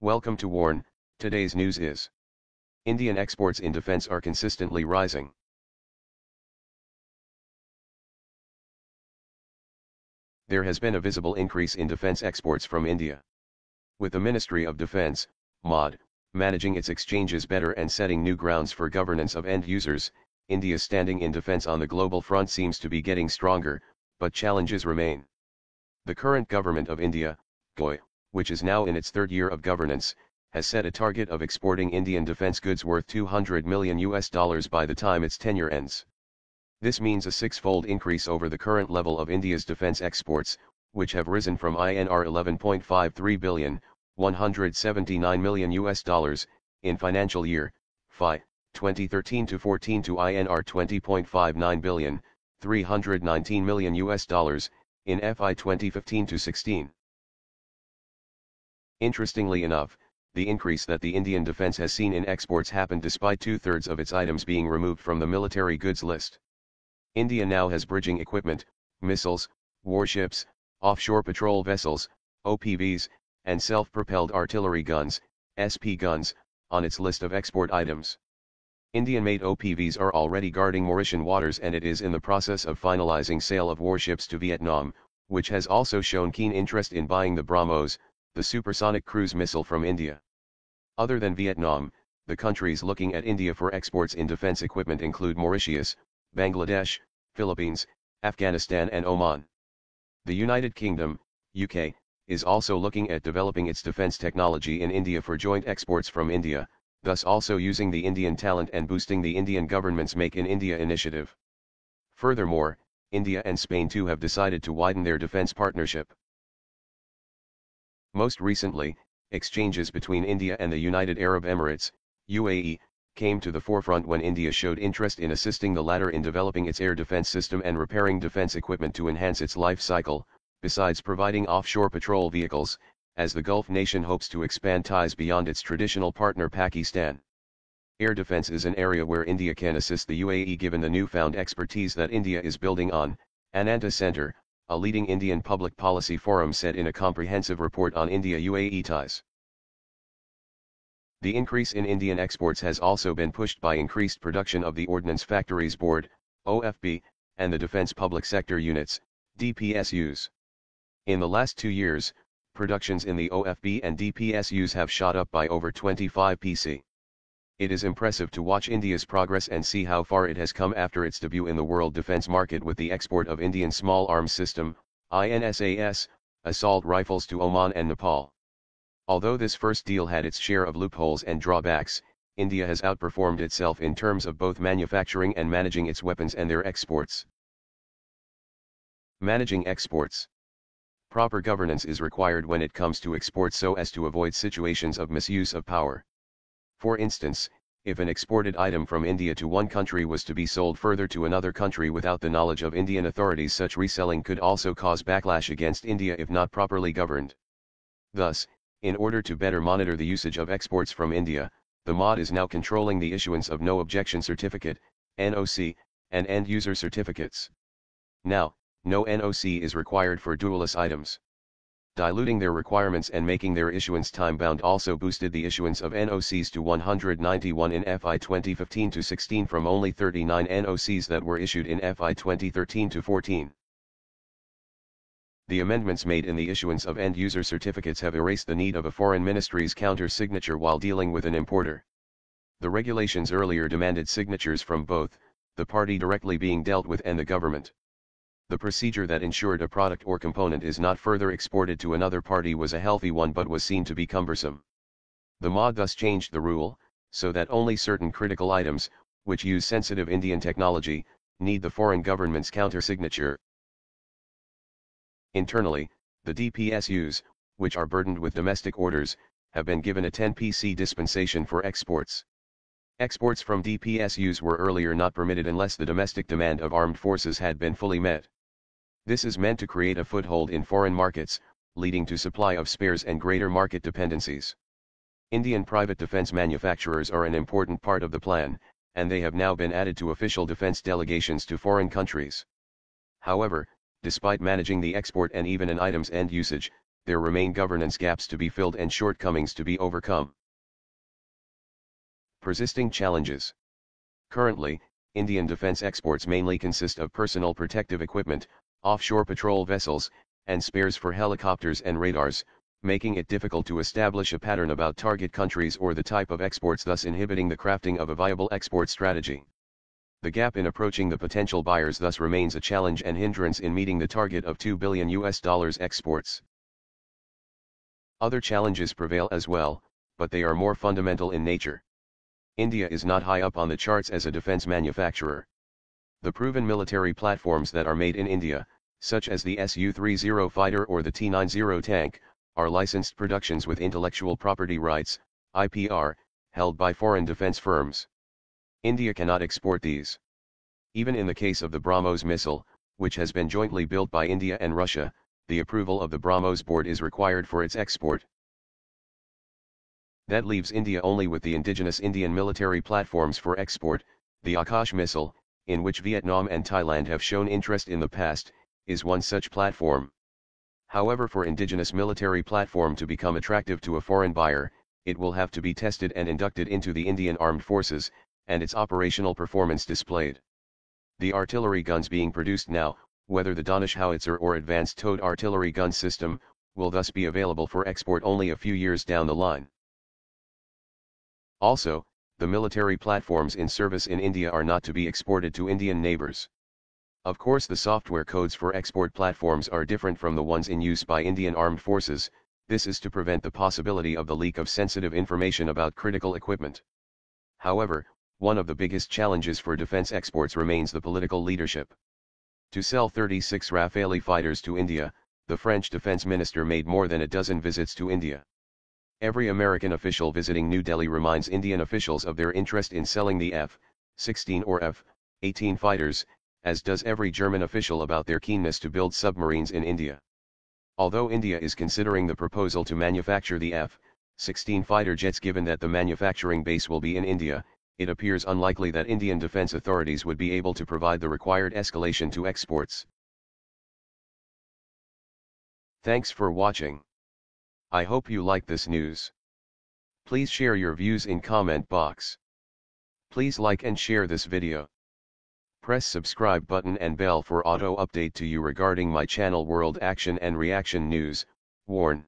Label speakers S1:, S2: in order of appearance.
S1: Welcome to Warn. Today's news is Indian exports in defense are consistently rising. There has been a visible increase in defense exports from India. With the Ministry of Defense, MOD, managing its exchanges better and setting new grounds for governance of end users, India's standing in defense on the global front seems to be getting stronger, but challenges remain. The current government of India, GOI, which is now in its third year of governance, has set a target of exporting Indian defense goods worth $200 million by the time its tenure ends. This means a six-fold increase over the current level of India's defense exports, which have risen from INR 11.53 billion, $179 million, in financial year, FY, 2013-14 to INR 20.59 billion, $319 million, in FY 2015-16. Interestingly enough, the increase that the Indian defense has seen in exports happened despite two-thirds of its items being removed from the military goods list. India now has bridging equipment, missiles, warships, offshore patrol vessels, OPVs, and self-propelled artillery guns, SP guns, on its list of export items. Indian-made OPVs are already guarding Mauritian waters, and it is in the process of finalizing sale of warships to Vietnam, which has also shown keen interest in buying the BrahMos, the supersonic cruise missile from India. Other than Vietnam, the countries looking at India for exports in defense equipment include Mauritius, Bangladesh, Philippines, Afghanistan and Oman. The United Kingdom, UK, is also looking at developing its defense technology in India for joint exports from India, thus also using the Indian talent and boosting the Indian government's Make in India initiative. Furthermore, India and Spain too have decided to widen their defense partnership. Most recently, exchanges between India and the United Arab Emirates, UAE, came to the forefront when India showed interest in assisting the latter in developing its air defense system and repairing defense equipment to enhance its life cycle, besides providing offshore patrol vehicles, as the Gulf nation hopes to expand ties beyond its traditional partner Pakistan. Air defense is an area where India can assist the UAE given the newfound expertise that India is building on, Ananta Center, a leading Indian public policy forum, said in a comprehensive report on India-UAE ties. The increase in Indian exports has also been pushed by increased production of the Ordnance Factories Board, OFB, and the Defense Public Sector Units, DPSUs. In the last 2 years, productions in the OFB and DPSUs have shot up by over 25%. It is impressive to watch India's progress and see how far it has come after its debut in the world defense market with the export of Indian Small Arms System, INSAS, assault rifles to Oman and Nepal. Although this first deal had its share of loopholes and drawbacks, India has outperformed itself in terms of both manufacturing and managing its weapons and their exports. Managing exports. Proper governance is required when it comes to exports so as to avoid situations of misuse of power. For instance, if an exported item from India to one country was to be sold further to another country without the knowledge of Indian authorities, such reselling could also cause backlash against India if not properly governed. Thus, in order to better monitor the usage of exports from India, the MOD is now controlling the issuance of No Objection Certificate, NOC, and End User Certificates. Now, no NOC is required for dual-use items. Diluting their requirements and making their issuance time-bound also boosted the issuance of NOCs to 191 in FY 2015-16 from only 39 NOCs that were issued in FY 2013-14. The amendments made in the issuance of end-user certificates have erased the need of a foreign ministry's counter-signature while dealing with an importer. The regulations earlier demanded signatures from both, the party directly being dealt with and the government. The procedure that ensured a product or component is not further exported to another party was a healthy one but was seen to be cumbersome. The MOD thus changed the rule, so that only certain critical items, which use sensitive Indian technology, need the foreign government's counter-signature. Internally, the DPSUs, which are burdened with domestic orders, have been given a 10% dispensation for exports. Exports from DPSUs were earlier not permitted unless the domestic demand of armed forces had been fully met. This is meant to create a foothold in foreign markets, leading to supply of spares and greater market dependencies. Indian private defense manufacturers are an important part of the plan, and they have now been added to official defense delegations to foreign countries. However, despite managing the export and even an item's end usage, there remain governance gaps to be filled and shortcomings to be overcome. Persisting challenges. Currently, Indian defense exports mainly consist of personal protective equipment, offshore patrol vessels, and spares for helicopters and radars, making it difficult to establish a pattern about target countries or the type of exports, thus inhibiting the crafting of a viable export strategy. The gap in approaching the potential buyers thus remains a challenge and hindrance in meeting the target of $2 billion exports. Other challenges prevail as well, but they are more fundamental in nature. India is not high up on the charts as a defense manufacturer. The proven military platforms that are made in India, such as the Su-30 fighter or the T-90 tank, are licensed productions with intellectual property rights, IPR, held by foreign defense firms. India cannot export these. Even in the case of the BrahMos missile, which has been jointly built by India and Russia, the approval of the BrahMos board is required for its export. That leaves India only with the indigenous Indian military platforms for export. The Akash missile, in which Vietnam and Thailand have shown interest in the past, is one such platform. However, for indigenous military platform to become attractive to a foreign buyer, it will have to be tested and inducted into the Indian Armed Forces, and its operational performance displayed. The artillery guns being produced now, whether the Danish howitzer or advanced towed artillery gun system, will thus be available for export only a few years down the line. Also, the military platforms in service in India are not to be exported to Indian neighbors. Of course, the software codes for export platforms are different from the ones in use by Indian Armed Forces. This is to prevent the possibility of the leak of sensitive information about critical equipment. However, one of the biggest challenges for defense exports remains the political leadership. To sell 36 Rafale fighters to India, the French defense minister made more than a dozen visits to India. Every American official visiting New Delhi reminds Indian officials of their interest in selling the F-16 or F-18 fighters, as does every German official about their keenness to build submarines in India. Although India is considering the proposal to manufacture the F-16 fighter jets, given that the manufacturing base will be in India, it appears unlikely that Indian defense authorities would be able to provide the required escalation to exports. Thanks for watching. I hope you like this news. Please share your views in comment box. Please like and share this video. Press subscribe button and bell for auto update to you regarding my channel World Action and Reaction News. Warn.